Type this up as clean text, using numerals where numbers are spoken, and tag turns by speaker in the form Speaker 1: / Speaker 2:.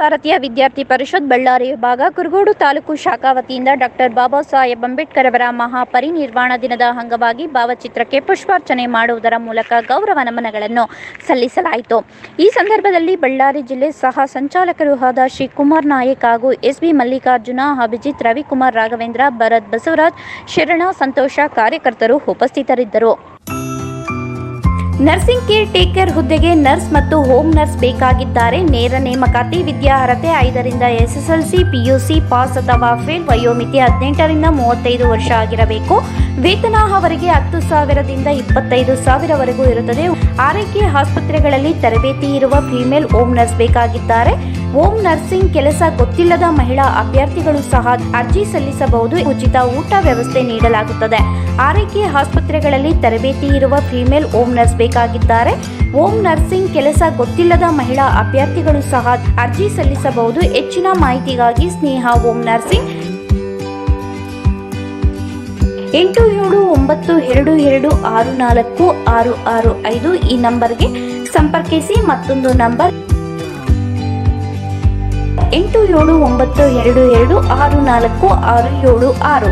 Speaker 1: ಭಾರತೀಯ ವಿದ್ಯಾರ್ಥಿ ಪರಿಷತ್ ಬಳ್ಳಾರಿ ವಿಭಾಗ ಕುರುಗೋಡು ತಾಲೂಕು ಶಾಖಾ ವತಿಯಿಂದ ಡಾಕ್ಟರ್ ಬಾಬಾ ಸಾಹೇಬ್ ಅಂಬೇಡ್ಕರ್ ಅವರ ಮಹಾಪರಿನಿರ್ವಾಣ ದಿನದ ಅಂಗವಾಗಿ ಭಾವಚಿತ್ರಕ್ಕೆ ಪುಷ್ಪಾರ್ಚನೆ ಮಾಡುವುದರ ಮೂಲಕ ಗೌರವ ನಮನಗಳನ್ನು ಸಲ್ಲಿಸಲಾಯಿತು. ಈ ಸಂದರ್ಭದಲ್ಲಿ ಬಳ್ಳಾರಿ ಜಿಲ್ಲೆ ಸಹ ಸಂಚಾಲಕರು ಆದ ಶ್ರೀ ಕುಮಾರ್ ನಾಯಕ್ ಹಾಗೂ ಎಸ್ಬಿ ಮಲ್ಲಿಕಾರ್ಜುನ, ಅಭಿಜಿತ್, ರವಿಕುಮಾರ್, ರಾಘವೇಂದ್ರ, ಭರತ್, ಬಸವರಾಜ್, ಶರಣ, ಸಂತೋಷ ಕಾರ್ಯಕರ್ತರು ಉಪಸ್ಥಿತರಿದ್ದರು. ನರ್ಸಿಂಗ್ ಕೇರ್ ಟೇಕರ್ ಹುದ್ದೆಗೆ ನರ್ಸ್ ಮತ್ತು ಹೋಮ್ ನರ್ಸ್ ಬೇಕಾಗಿದ್ದಾರೆ. ನೇರ ನೇಮಕಾತಿ. ವಿದ್ಯಾರ್ಹತೆ 5ರಿಂದ SSLC, PUC ಪಾಸ್ ಅಥವಾ ಫೇಲ್. ವಯೋಮಿತಿ 18ರಿಂದ 35 ವರ್ಷ ಆಗಿರಬೇಕು. ವೇತನ ಅವರಿಗೆ 10,000ದಿಂದ 25,000ವರೆಗೂ ಇರುತ್ತದೆ. ಆರೈಕೆ ಆಸ್ಪತ್ರೆಗಳಲ್ಲಿ ತರಬೇತಿ ಇರುವ ಫಿಮೇಲ್ ಹೋಮ್ ನರ್ಸ್ ಬೇಕಾಗಿದ್ದಾರೆ. ಹೋಮ್ ನರ್ಸಿಂಗ್ ಕೆಲಸ ಗೊತ್ತಿಲ್ಲದ ಮಹಿಳಾ ಅಭ್ಯರ್ಥಿಗಳು ಸಹ ಅರ್ಜಿ ಸಲ್ಲಿಸಬಹುದು. ಉಚಿತ ಊಟ ವ್ಯವಸ್ಥೆ ನೀಡಲಾಗುತ್ತದೆ. ಆರೈಕೆ ಆಸ್ಪತ್ರೆಗಳಲ್ಲಿ ತರಬೇತಿ ಇರುವ ಫಿಮೇಲ್ ಹೋಮ್ ನರ್ಸ್ ಬೇಕಾಗಿದ್ದಾರೆ. ಹೋಮ್ ನರ್ಸಿಂಗ್ ಕೆಲಸ ಗೊತ್ತಿಲ್ಲದ ಮಹಿಳಾ ಅಭ್ಯರ್ಥಿಗಳು ಸಹ ಅರ್ಜಿ ಸಲ್ಲಿಸಬಹುದು. ಹೆಚ್ಚಿನ ಮಾಹಿತಿಗಾಗಿ ಸ್ನೇಹ ಹೋಮ್ ನರ್ಸಿಂಗ್ 8792264665 ಈ ನಂಬರ್ಗೆ ಸಂಪರ್ಕಿಸಿ. ಮತ್ತೊಂದು ನಂಬರ್ 8792264676.